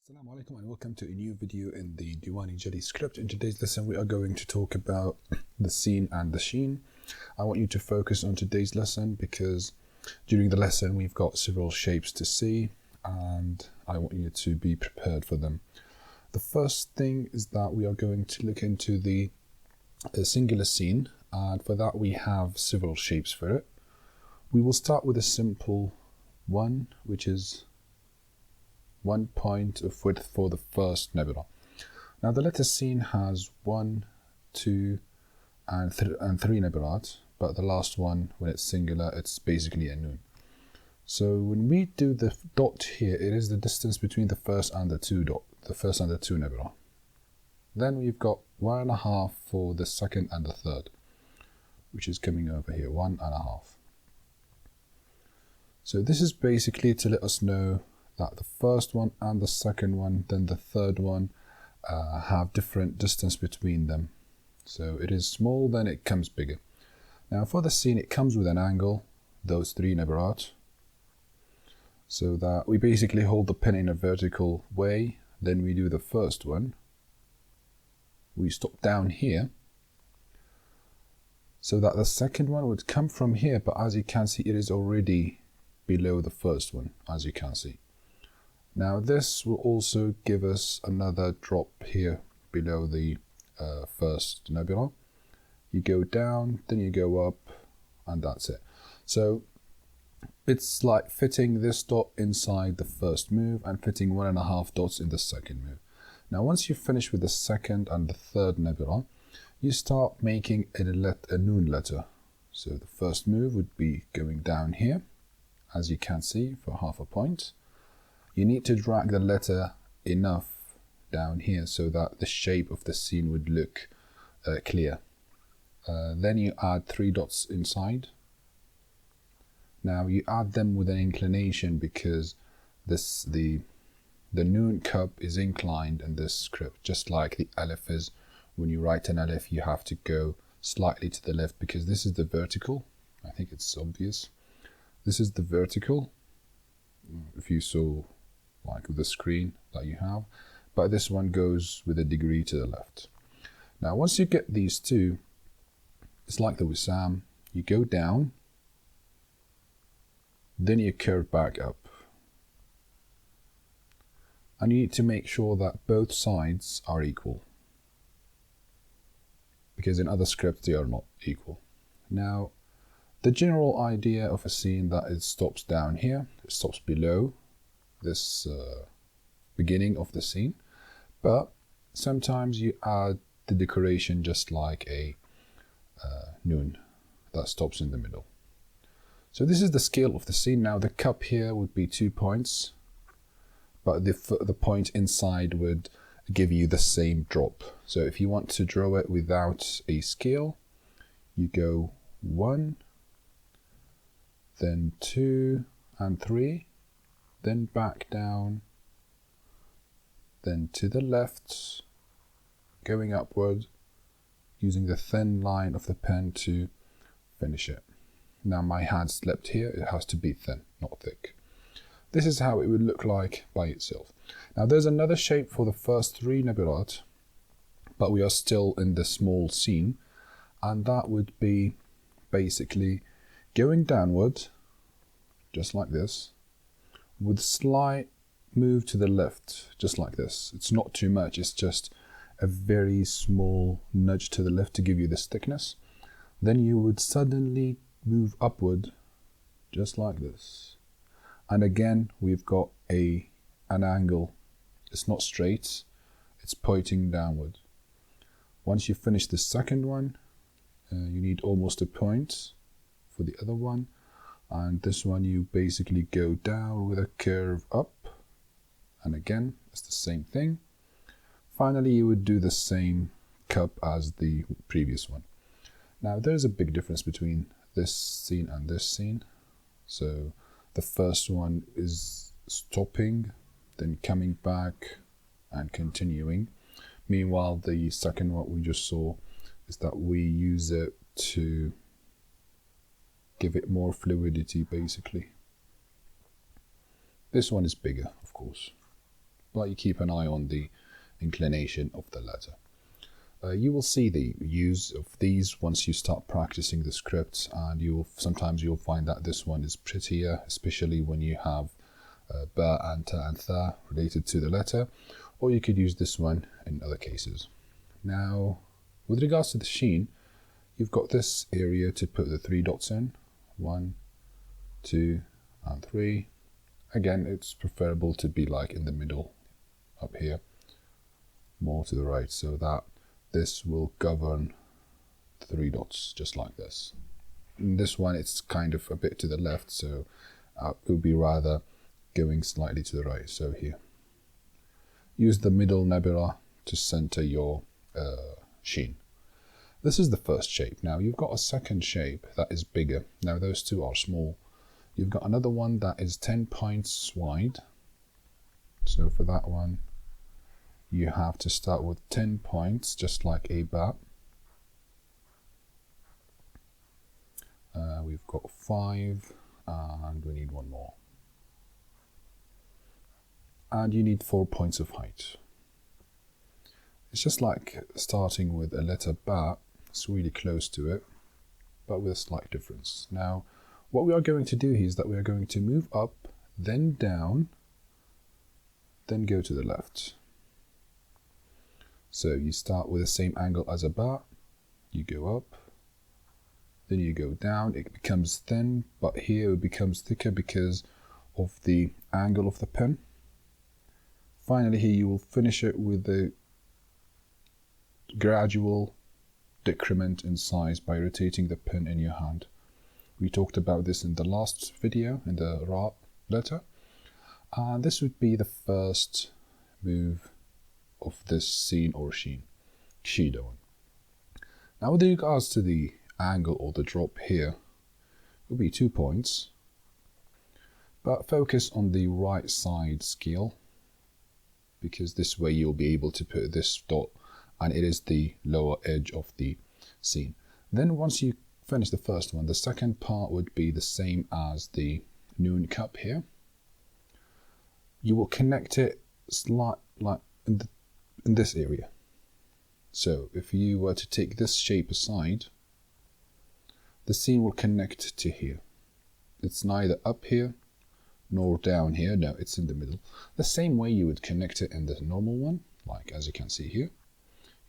Assalamu alaikum and welcome to a new video in the Diwani Jali script. In today's lesson we are going to talk about the scene and the sheen. I want you to focus on today's lesson because during the lesson we've got several shapes to see and I want you to be prepared for them. The first thing is that we are going to look into the singular scene, and for that we have several shapes for it. We will start with a simple one, which is 1 point of width for the first nebula. Now the letter scene has 1, 2 and 3 nebulat, but the last one, when it's singular, it's basically a noon. So when we do the dot here, it is the distance between the first and the two nebula. Then we've got 1.5 for the second and the third, which is coming over here, 1.5. So this is basically to let us know that the first one and the second one, then the third one, have different distance between them. So it is small, then it comes bigger. Now for the scene, it comes with an angle, those 3 nebulat, so that we basically hold the pen in a vertical way. Then we do the first one. We stop down here, so that the second one would come from here, but as you can see, it is already below the first one, as you can see. Now this will also give us another drop here below the first nebula. You go down, then you go up, and that's it. So it's like fitting this dot inside the first move and fitting 1.5 dots in the second move. Now once you finish with the second and the third nebula, you start making a noon letter. So the first move would be going down here, as you can see, for 0.5 point. You need to drag the letter enough down here so that the shape of the scene would look clear. Then you add 3 dots inside. Now you add them with an inclination because the noon cup is inclined in this script, just like the alif is. When you write an alif, you have to go slightly to the left because this is the vertical. I think it's obvious. This is the vertical, if you saw like the screen that you have, but this one goes with a degree to the left. Now once you get these two, it's like the Wissam, you go down, then you curve back up. And you need to make sure that both sides are equal, because in other scripts they are not equal. Now the general idea of a scene that it stops down here, it stops below this beginning of the scene, but sometimes you add the decoration just like a noon that stops in the middle. So this is the scale of the scene. Now the cup here would be 2 points, but the point inside would give you the same drop. So if you want to draw it without a scale, you go 1, then 2 and 3, then back down, then to the left, going upward, using the thin line of the pen to finish it. Now my hand slipped here, it has to be thin, not thick. This is how it would look like by itself. Now there's another shape for the first 3 nebulat, but we are still in the small scene, and that would be basically going downward, just like this, with slight move to the left, just like this. It's not too much, it's just a very small nudge to the left to give you this thickness. Then you would suddenly move upward, just like this. And again, we've got an angle. It's not straight, it's pointing downward. Once you finish the second one, you need almost a point for the other one. And this one you basically go down with a curve up, and again it's the same thing. Finally you would do the same cup as the previous one. Now there's a big difference between this scene and this scene. So the first one is stopping, then coming back and continuing. Meanwhile the second one we just saw is that we use it to give it more fluidity basically. This one is bigger, of course. but you keep an eye on the inclination of the letter. You will see the use of these once you start practicing the scripts, and sometimes you'll find that this one is prettier, especially when you have ba and ta and tha related to the letter, or you could use this one in other cases. Now, with regards to the sheen, you've got this area to put the 3 dots in. 1, 2, and 3. Again, it's preferable to be like in the middle, up here, more to the right, so that this will govern the 3 dots, just like this. In this one, it's kind of a bit to the left, so it would be rather going slightly to the right, so here. Use the middle nebula to center your sheen. This is the first shape. Now, you've got a second shape that is bigger. Now, those two are small. You've got another one that is 10 points wide. So for that one, you have to start with 10 points, just like a ba. We've got 5, and we need one more. And you need 4 points of height. It's just like starting with a letter ba. It's really close to it, but with a slight difference. Now, what we are going to do here is that we are going to move up, then down, then go to the left. So you start with the same angle as a ba, you go up, then you go down, it becomes thin, but here it becomes thicker because of the angle of the pen. Finally here you will finish it with a gradual decrement in size by rotating the pen in your hand. We talked about this in the last video, in the ra letter. And this would be the first move of this scene or sheen. Now with regards to the angle or the drop here, it will be 2 points. But focus on the right side scale, because this way you'll be able to put this dot, and it is the lower edge of the scene. Then once you finish the first one, the second part would be the same as the noon cup here. You will connect it like in this area. So if you were to take this shape aside, the scene will connect to here. It's neither up here nor down here. No, it's in the middle. The same way you would connect it in the normal one, like as you can see here.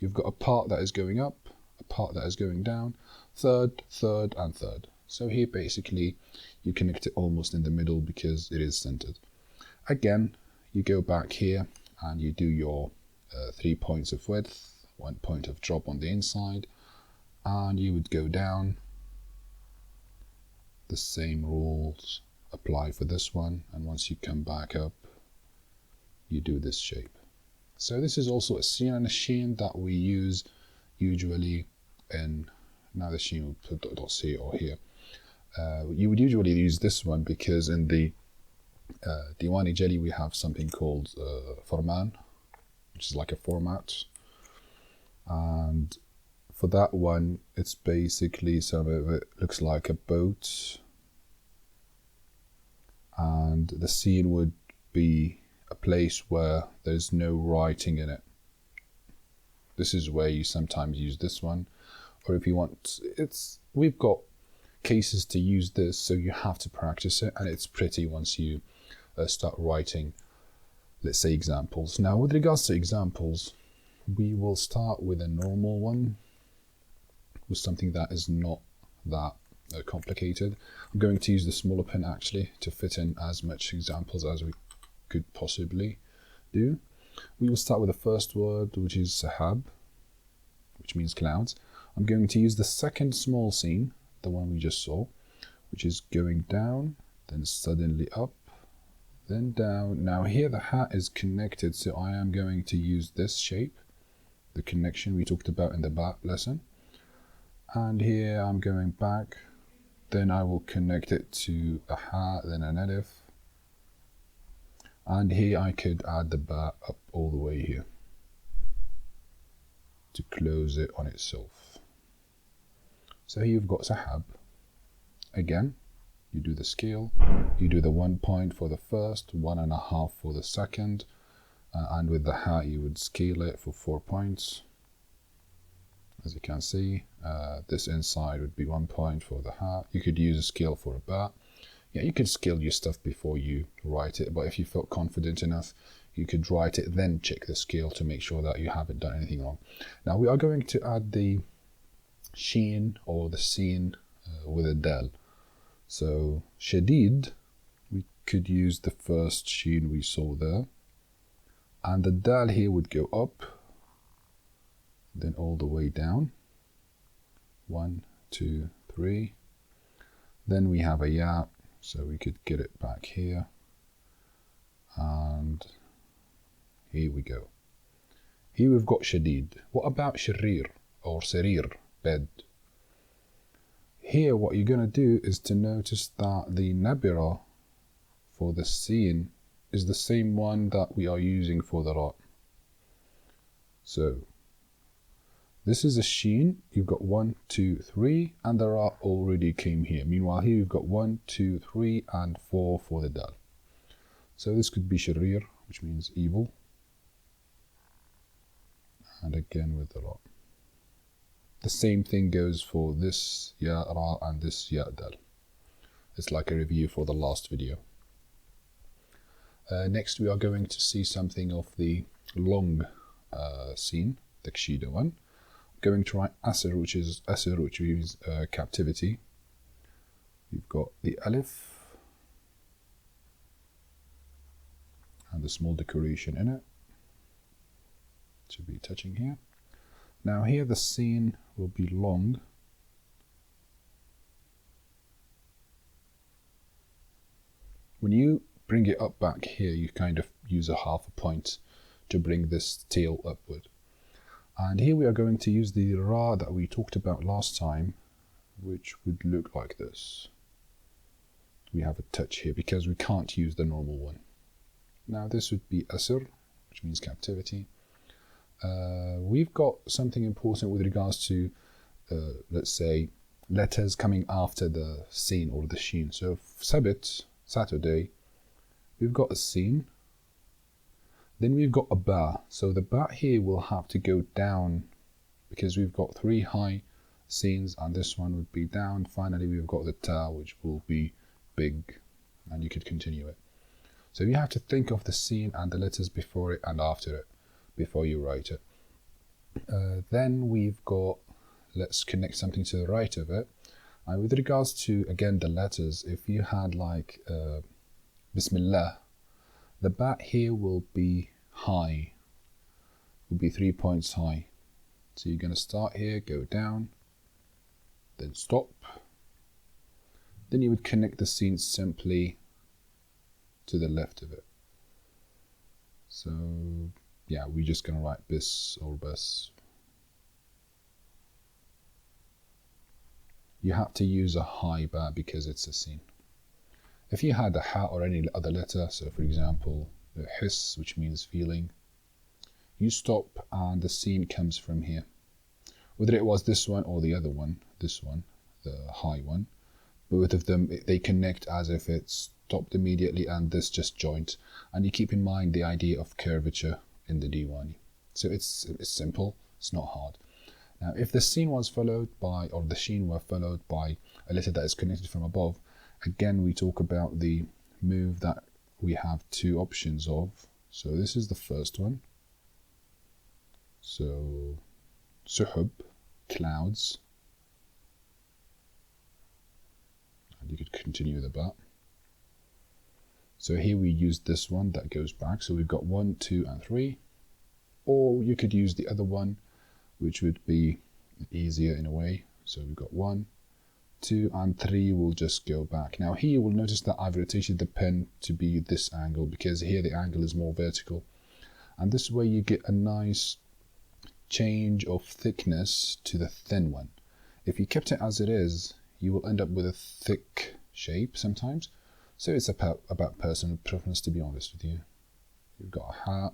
You've got a part that is going up, a part that is going down, third, third, and third. So here basically you connect it almost in the middle because it is centered. Again, you go back here and you do your 3 points of width, 1 point of drop on the inside, and you would go down. The same rules apply for this one, and once you come back up, you do this shape. So this is also a scene and a sheen that we use usually in, now the sheen will put dot C or here. You would usually use this one because in the Diwani Jali we have something called forman, which is like a format, and for that one it's basically, some of it looks like a boat, and the scene would be a place where there's no writing in it. This is where you sometimes use this one, or if you want, we've got cases to use this, so you have to practice it, and it's pretty once you start writing, let's say, examples. Now with regards to examples, we will start with a normal one, with something that is not that complicated. I'm going to use the smaller pen actually to fit in as much examples as we could possibly do. We will start with the first word, which is sahab, which means clouds. I'm going to use the second small scene, the one we just saw, which is going down, then suddenly up, then down. Now here the hat is connected, so I am going to use this shape, the connection we talked about in the back lesson. And here I'm going back, then I will connect it to a hat, then an alif. And here I could add the ba up all the way here to close it on itself. So here you've got sahab. Again, you do the scale, you do the 1 point for the first, 1.5 for the second, and with the hat you would scale it for 4 points. As you can see, this inside would be 1 point for the hat. You could use a scale for a bat. Yeah, you could scale your stuff before you write it, but if you felt confident enough, you could write it, then check the scale to make sure that you haven't done anything wrong. Now we are going to add the sheen or the scene with a del. So shadid, we could use the first sheen we saw there, and the dal here would go up, then all the way down. 1, 2, 3. Then we have a ya, so we could get it back here, and here we go. Here we've got shadid. What about sharir or sarir, bed? Here what you're going to do is to notice that the nabira for the scene is the same one that we are using for the ra. So this is a sheen. You've got 1, 2, 3, and the ra already came here. Meanwhile here you've got 1, 2, 3, and 4 for the dal. So this could be sharir, which means evil, and again with the ra. The same thing goes for this ya ra and this ya dal. It's like a review for the last video. Next we are going to see something of the long scene, the kshida one. I'm going to write asr, which means captivity. We've got the alif and the small decoration in it. Should be touching here. Now here the scene will be long. When you bring it up back here, you kind of use a half a point to bring this tail upward. And here we are going to use the ra that we talked about last time, which would look like this. We have a touch here because we can't use the normal one. Now this would be asr, which means captivity. We've got something important with regards to, let's say, letters coming after the scene or the sheen. So Sabit, Saturday, we've got a scene. Then we've got a ba. So the ba here will have to go down because we've got 3 high scenes and this one would be down. Finally, we've got the ta, which will be big, and you could continue it. So you have to think of the scene and the letters before it and after it, before you write it. Then we've got, let's connect something to the right of it. And with regards to, again, the letters, if you had like Bismillah, the bat here will be high, will be 3 points high. So you're going to start here, go down, then stop. Then you would connect the scene simply to the left of it. So yeah, we're just going to write bis or bas. You have to use a high ba because it's a scene. If you had a ha or any other letter, so for example, the hiss, which means feeling, you stop and the scene comes from here. Whether it was this one or the other one, this one, the high one, both of them, they connect as if it's stopped immediately and this just joint. And you keep in mind the idea of curvature in the Diwani. So it's simple, it's not hard. Now, if the scene was followed by, or the sheen were followed by a letter that is connected from above, again, we talk about the move that we have 2 options of. So this is the first one. So, suhub, clouds. And you could continue the bat. So here we use this one that goes back. So we've got 1, 2, and 3. Or you could use the other one, which would be easier in a way. So we've got 1, 2, and 3 will just go back. Now here you will notice that I've rotated the pen to be this angle because here the angle is more vertical. And this way you get a nice change of thickness to the thin one. If you kept it as it is, you will end up with a thick shape sometimes. So it's about personal preference, to be honest with you. You've got a hat,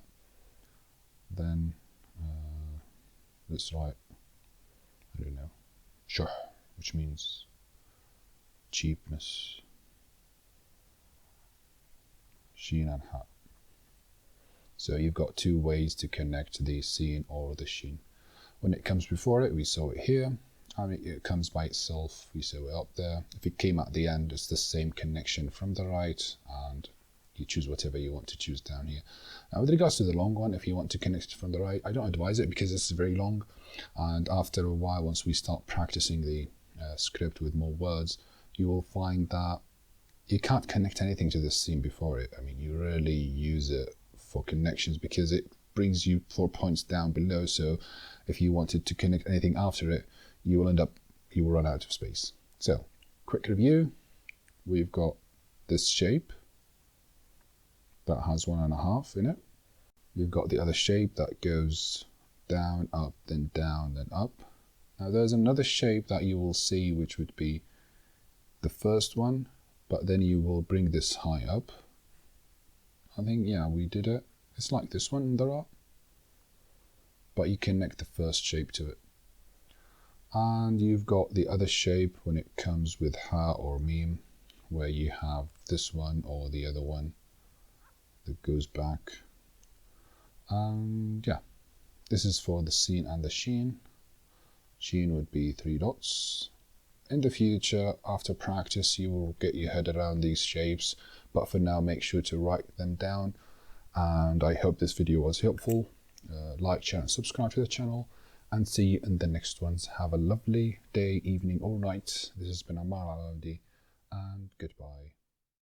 then let's write, I don't know, shuh, which means cheapness. Sheen and hat. So you've got two ways to connect the scene or the sheen. When it comes before it, we saw it here. And it comes by itself, we saw it up there. If it came at the end, it's the same connection from the right, and you choose whatever you want to choose down here. Now, with regards to the long one, if you want to connect it from the right, I don't advise it because it's very long. And after a while, once we start practicing the script with more words, you will find that you can't connect anything to the scene before it. I mean, you really use it for connections because it brings you 4 points down below. So if you wanted to connect anything after it, you will run out of space. So, quick review. We've got this shape that has 1.5 in it. We've got the other shape that goes down, up, then down, then up. Now there's another shape that you will see, which would be the first one, but then you will bring this high up. I think, yeah, we did it. It's like this one in the art, but you connect the first shape to it. And you've got the other shape when it comes with ha or meme, where you have this one or the other one that goes back. And yeah, this is for the scene and the sheen. Sheen would be 3 dots. In the future, after practice, you will get your head around these shapes, but for now, make sure to write them down. And I hope this video was helpful. Like, share, and subscribe to the channel. And see you in the next ones. Have a lovely day, evening, or night. This has been Amar Aladi, and goodbye.